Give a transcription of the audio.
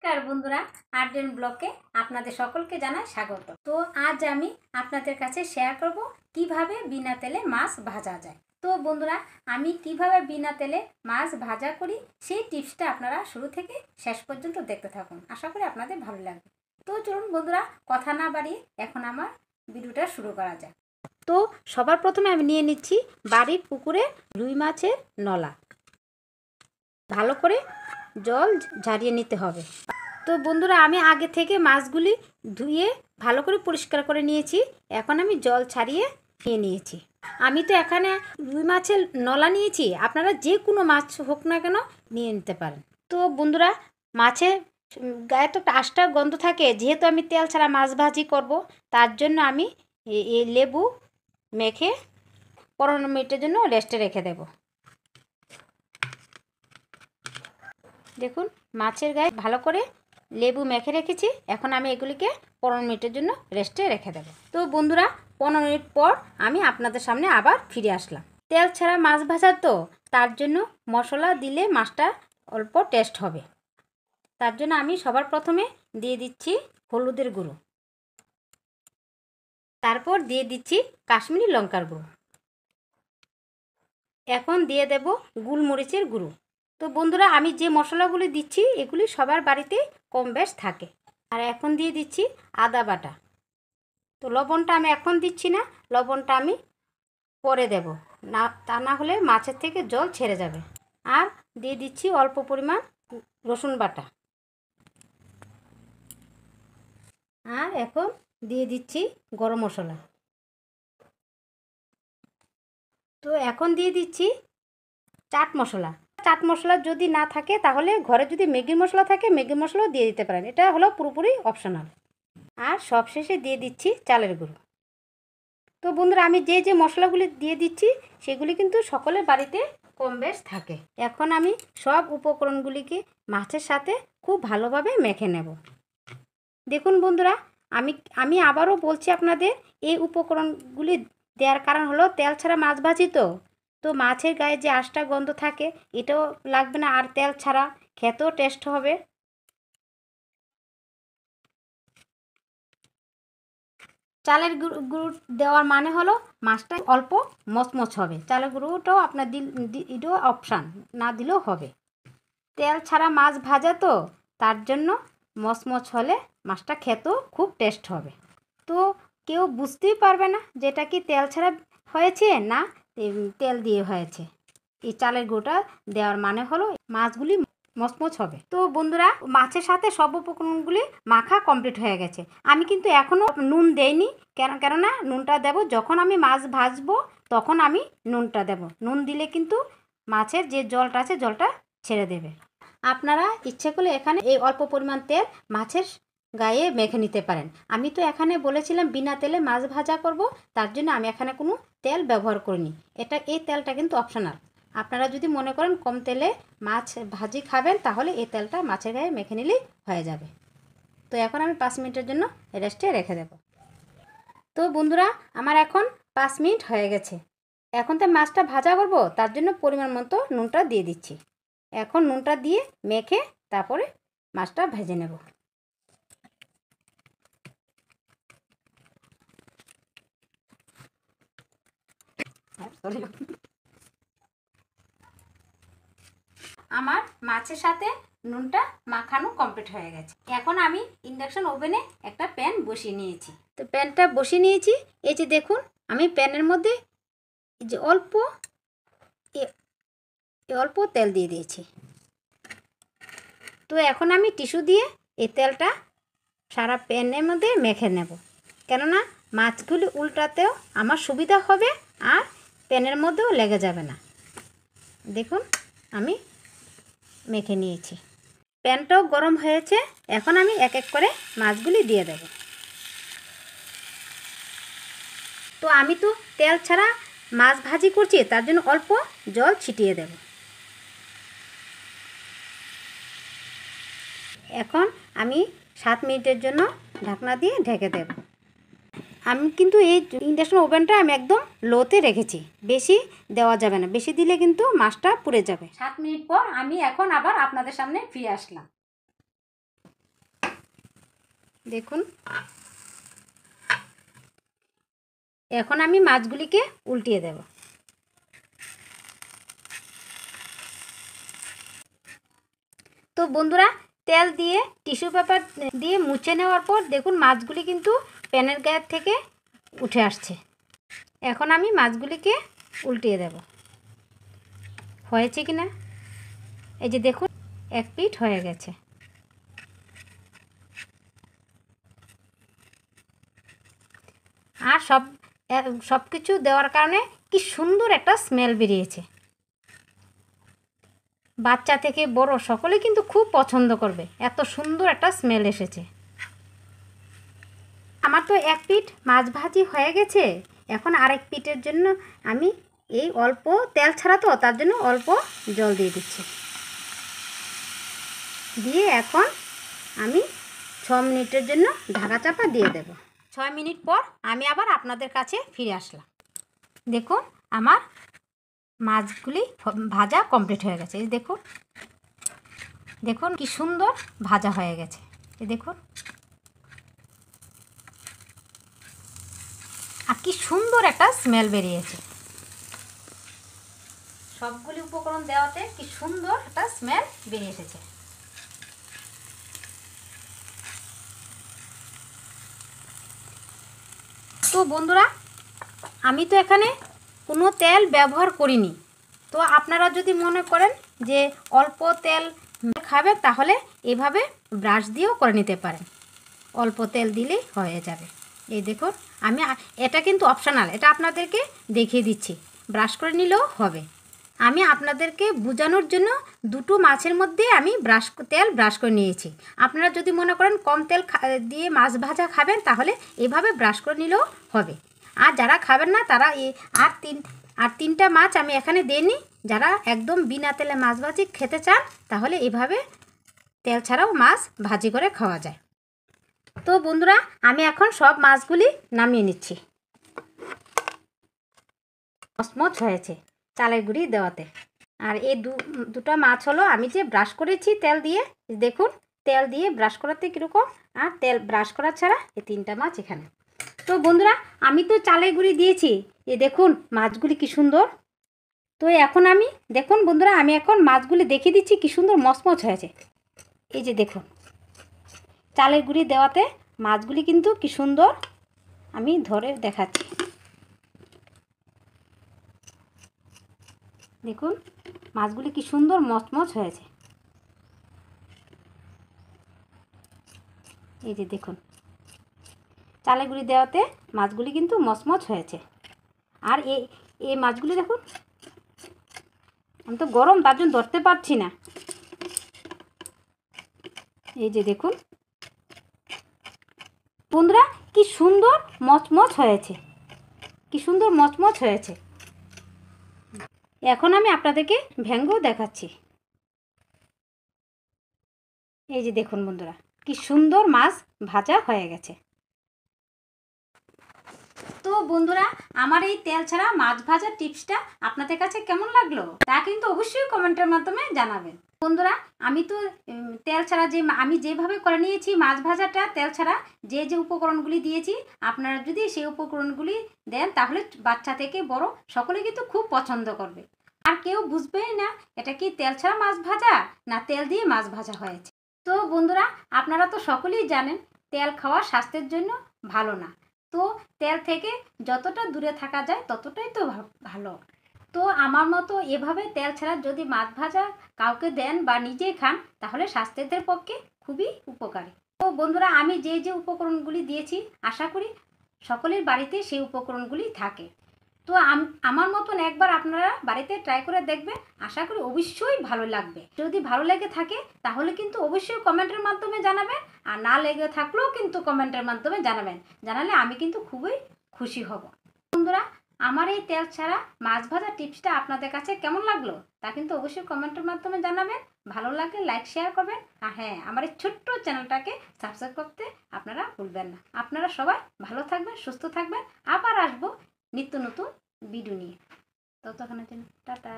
নমস্কার বন্ধুরা, আর্ট ব্লকে আপনাদের সকলকে জানাই স্বাগত। তো আজ আমি আপনাদের কাছে শেয়ার করব কিভাবে বিনা তেলে মাছ ভাজা যায়। তো বন্ধুরা, আমি কিভাবে বিনা তেলে মাছ ভাজা করি সেই টিপসটা আপনারা শুরু থেকে শেষ পর্যন্ত দেখতে থাকুন। আশা করি আপনাদের ভালো লাগবে। তো চলুন বন্ধুরা, কথা না বাড়িয়ে এখন আমার ভিডিওটা শুরু করা যায়। তো সবার প্রথমে আমি নিয়ে নিচ্ছি বাড়ির পুকুরে রুই মাছের নলা। ভালো করে জল ঝারিয়ে নিতে হবে। তো বন্ধুরা, আমি আগে থেকে মাছগুলি ধুয়ে ভালো করে পরিষ্কার করে নিয়েছি। এখন আমি জল ছাড়িয়ে নিয়েছি। আমি তো এখানে রুই মাছের নলা নিয়েছি, আপনারা যে কোনো মাছ হোক না কেন নিয়ে নিতে পারেন। তো বন্ধুরা, মাছের গায়ে তো একটা আষ্টা গন্ধ থাকে, যেহেতু আমি তেল ছাড়া মাছ ভাজি করব, তার জন্য আমি এই লেবু মেখে 15 মিনিটের জন্য রেস্টে রেখে দেব। দেখুন, মাছের গায়ে ভালো করে লেবু মেখে রেখেছি। এখন আমি এগুলিকে 15 মিনিটের জন্য রেস্টে রেখে দেব। তো বন্ধুরা, 15 মিনিট পর আমি আপনাদের সামনে আবার ফিরে আসলাম। তেল ছাড়া মাছ ভাজা তো, তার জন্য মশলা দিলে মাছটা অল্প টেস্ট হবে। তার জন্য আমি সবার প্রথমে দিয়ে দিচ্ছি হলুদের গুঁড়ো, তারপর দিয়ে দিচ্ছি কাশ্মীরি লঙ্কার গুঁড়ো, এখন দিয়ে দেব গোলমরিচের গুঁড়ো। তো বন্ধুরা, আমি যে মশলাগুলি দিচ্ছি এগুলি সবার বাড়িতে কম বেশ থাকে। আর এখন দিয়ে দিচ্ছি আদা বাটা। তো লবণটা আমি এখন দিচ্ছি না, লবণটা আমি পরে দেব, না তা না হলে মাছের থেকে জল ছেড়ে যাবে। আর দিয়ে দিচ্ছি অল্প পরিমাণ রসুন বাটা। আর এখন দিয়ে দিচ্ছি গরম মশলা। তো এখন দিয়ে দিচ্ছি চাট মশলা। চাট মশলা যদি না থাকে তাহলে ঘরে যদি ম্যাগি মশলা থাকে ম্যাগি মশলাও দিয়ে দিতে পারেন, এটা হলো পুরোপুরি অপশনাল। আর সবশেষে দিয়ে দিচ্ছি চালের গুঁড়ো। তো বন্ধুরা, আমি যে যে মশলাগুলি দিয়ে দিচ্ছি সেগুলি কিন্তু সকলের বাড়িতে কম বেশ থাকে। এখন আমি সব উপকরণগুলিকে মাছের সাথে খুব ভালোভাবে মেখে নেব। দেখুন বন্ধুরা, আমি আবারও বলছি আপনাদের, এই উপকরণগুলি দেওয়ার কারণ হলো তেল ছাড়া মাছ ভাজি তো মাছের গায়ে যে আঁশটা গন্ধ থাকে এটাও লাগবে না, আর তেল ছাড়া খেতেও টেস্ট হবে। চালের গুঁড়ো দেওয়ার মানে হলো মাছটা অল্প মচমচ হবে। চালের গুঁড়োটাও আপনার এটাও অপশান, না দিলেও হবে। তেল ছাড়া মাছ ভাজা তো, তার জন্য মচমচ হলে মাছটা খেতেও খুব টেস্ট হবে। তো কেউ বুঝতেই পারবে না যেটা কি তেল ছাড়া হয়েছে না তেল দিয়ে হয়েছে। এই চালের গুঁড়োটা দেওয়ার মানে হলো মাছগুলি মচমচ হবে। তো বন্ধুরা, মাছের সাথে সব উপকরণগুলি মাখা কমপ্লিট হয়ে গেছে। আমি কিন্তু এখনও নুন দেইনি, কেননা নুনটা দেব যখন আমি মাছ ভাজবো, তখন আমি নুনটা দেব। নুন দিলে কিন্তু মাছের যে জলটা আছে জলটা ছেড়ে দেবে। আপনারা ইচ্ছে করলে এখানে এই অল্প পরিমাণ তেল মাছের গায়ে মেখে নিতে পারেন। আমি তো এখানে বলেছিলাম বিনা তেলে মাছ ভাজা করব, তার জন্য আমি এখানে কোনো তেল ব্যবহার করিনি। এই তেলটা কিন্তু অপশনাল। আপনারা যদি মনে করেন কম তেলে মাছ ভাজি খাবেন, তাহলে এই তেলটা মাছের গায়ে মেখে নিলেই হয়ে যাবে। তো এখন আমি 5 মিনিটের জন্য রেস্টে রেখে দেব। তো বন্ধুরা, আমার এখন 5 মিনিট হয়ে গেছে। এখন তো মাছটা ভাজা করব, তার জন্য পরিমাণ মতো নুনটা দিয়ে দিচ্ছি। এখন নুনটা দিয়ে মেখে তারপরে মাছটা ভেজে নেব। আমার মাছের সাথে নুনটা মাখানো কমপ্লিট হয়ে গেছে। এখন আমি ইন্ডাকশন ওভেনে একটা প্যান বসিয়ে নিয়েছি। তো প্যানটা বসিয়ে নিয়েছি। এই যে দেখুন, আমি প্যানের মধ্যে এই যে অল্প তেল দিয়ে দিয়েছি। তো এখন আমি টিস্যু দিয়ে এই তেলটা সারা প্যানের মধ্যে মেখে নেব, কেননা মাছগুলি উল্টাতেও আমার সুবিধা হবে আর প্যানের মধ্যেও লেগে যাবে না। দেখুন, আমি মেখে নিয়েছি। প্যানটাও গরম হয়েছে। এখন আমি এক এক করে মাছগুলি দিয়ে দেব। তো আমি তো তেল ছাড়া মাছ ভাজি করছি, তার জন্য অল্প জল ছিটিয়ে দেব। এখন আমি 7 মিনিটের জন্য ঢাকনা দিয়ে ঢেকে দেব। আমি কিন্তু এই ইন্ডাকশন ওভেনটা আমি একদম লোতে রেখেছি, বেশি দেওয়া যাবে না, বেশি দিলে কিন্তু মাছটা পুড়ে যাবে। 7 মিনিট পর আমি এখন আবার আপনাদের সামনে ফিরে আসলাম। দেখুন এখন আমি মাছগুলিকে উল্টিয়ে দেব। তো বন্ধুরা তেল দিয়ে টিস্যু পেপার দিয়ে মুছে নেওয়ার পর দেখুন মাছগুলি কিন্তু প্যানের গায়ের থেকে উঠে আসছে। এখন আমি মাছগুলিকে উল্টিয়ে দেব। হয়েছে কি না এই যে দেখুন এক পিঠ হয়ে গেছে। আর সব কিছু দেওয়ার কারণে কি সুন্দর একটা স্মেল বেরিয়েছে। বাচ্চা থেকে বড় সকলে কিন্তু খুব পছন্দ করবে, এত সুন্দর একটা স্মেল এসেছে। আমার তো এক পিঠ মাছ ভাজি হয়ে গেছে। এখন আরেক পিঠের জন্য আমি এই অল্প তেল ছাড়া তো তার জন্য অল্প জল দিয়ে দিচ্ছি। দিয়ে এখন আমি 6 মিনিটের জন্য ঢাকা চাপা দিয়ে দেব। 6 মিনিট পর আমি আবার আপনাদের কাছে ফিরে আসলাম। দেখুন আমার মাছগুলি ভাজা কমপ্লিট হয়ে গেছে। এই দেখুন দেখুন কি সুন্দর ভাজা হয়ে গেছে। এই দেখুন আর কি সুন্দর একটা স্মেল বেরিয়েছে। সবগুলি উপকরণ দেওয়াতে কি সুন্দর একটা স্মেল বেরিয়ে এসেছে। তো বন্ধুরা আমি তো এখানে কোনো তেল ব্যবহার করিনি। তো আপনারা যদি মনে করেন যে অল্প তেল খাবে তাহলে এভাবে ব্রাশ দিয়েও করে নিতে পারেন। অল্প তেল দিলেই হয়ে যাবে। এই দেখুন আমি এটা কিন্তু অপশনাল, এটা আপনাদেরকে দেখিয়ে দিচ্ছি, ব্রাশ করে নিলেও হবে। আমি আপনাদেরকে বোঝানোর জন্য দুটো মাছের মধ্যে আমি তেল ব্রাশ করে নিয়েছি। আপনারা যদি মনে করেন কম তেল দিয়ে মাছ ভাজা খাবেন তাহলে এভাবে ব্রাশ করে নিলেও হবে। আর যারা খাবেন না তারা আর তিনটা মাছ আমি এখানে দিইনি। যারা একদম বিনা তেলে মাছ ভাজি খেতে চান তাহলে এভাবে তেল ছাড়াও মাছ ভাজি করে খাওয়া যায়। তো বন্ধুরা আমি এখন সব মাছগুলি নামিয়ে নিচ্ছি। মচমচ হয়েছে চালের গুঁড়ি দেওয়াতে। আর এই দুটো মাছ হলো আমি যে ব্রাশ করেছি তেল দিয়ে, দেখুন তেল দিয়ে ব্রাশ করাতে কীরকম আর তেল ব্রাশ করা ছাড়া এই তিনটা মাছ এখানে। তো বন্ধুরা আমি তো চালের গুঁড়ি দিয়েছি, এই দেখুন মাছগুলি কি সুন্দর। তো এখন আমি দেখুন বন্ধুরা আমি এখন মাছগুলি দেখিয়ে দিচ্ছি কি সুন্দর মচমচ হয়েছে। এই যে দেখুন চালের গুঁড়ি দেওয়াতে মাছগুলি কিন্তু কি সুন্দর আমি ধরে দেখাচ্ছি। দেখুন মাছগুলি কি সুন্দর মচমচ হয়েছে। এই যে দেখুন চালের গুঁড়ি দেওয়াতে মাছগুলি কিন্তু মচমচ হয়েছে। আর এই মাছগুলি দেখুন আমি তো গরম তার জন্য ধরতে পারছি না। এই যে দেখুন বন্ধুরা কি সুন্দর মচমচ হয়েছে, কি সুন্দর মচমচ হয়েছে। এখন আমি আপনাদেরকে ভেঙেও দেখাচ্ছি। এই যে দেখুন বন্ধুরা কি সুন্দর মাছ ভাজা হয়ে গেছে। তো বন্ধুরা আমার এই তেল ছাড়া মাছ ভাজার টিপসটা আপনাদের কাছে কেমন লাগলো তা কিন্তু অবশ্যই কমেন্টের মাধ্যমে জানাবেন। বন্ধুরা আমি তো তেল ছাড়া আমি যেভাবে করে নিয়েছি মাছ ভাজাটা তেল ছাড়া যে উপকরণগুলি দিয়েছি আপনারা যদি সেই উপকরণগুলি দেন তাহলে বাচ্চা থেকে বড় সকলে কিন্তু খুব পছন্দ করবে। আর কেউ বুঝবেই না এটা কি তেল ছাড়া মাছ ভাজা না তেল দিয়ে মাছ ভাজা হয়েছে। তো বন্ধুরা আপনারা তো সকলেই জানেন তেল খাওয়া স্বাস্থ্যের জন্য ভালো না। তো তেল থেকে যতটা দূরে থাকা যায় ততটাই তো ভালো। তো আমার মতো এভাবে তেল ছাড়া যদি মাছ ভাজা কাউকে দেন বা নিজেই খান তাহলে স্বাস্থ্যের পক্ষে খুবই উপকারী। তো বন্ধুরা আমি যে উপকরণগুলি দিয়েছি আশা করি সকলের বাড়িতে সেই উপকরণগুলি থাকে। তো আমার মতন একবার আপনারা বাড়িতে ট্রাই করে দেখবেন, আশা করি অবশ্যই ভালো লাগবে। যদি ভালো লেগে থাকে তাহলে কিন্তু অবশ্যই কমেন্টের মাধ্যমে জানাবেন, আর না লেগে থাকলেও কিন্তু কমেন্টের মাধ্যমে জানাবেন। জানালে আমি কিন্তু খুবই খুশি হব। বন্ধুরা আমার এই তেল ছাড়া মাছ ভাজা টিপসটা আপনাদের কাছে কেমন লাগলো তা কিন্তু অবশ্যই কমেন্টের মাধ্যমে জানাবেন। ভালো লাগলে লাইক শেয়ার করবেন, আর হ্যাঁ আমার এই ছোট্ট চ্যানেলটাকে সাবস্ক্রাইব করতে আপনারা ভুলবেন না। আপনারা সবাই ভালো থাকবেন, সুস্থ থাকবেন, আবার আসবো নিত্য নতুন ভিডিও নিয়ে। ততক্ষণের জন্য টাটা।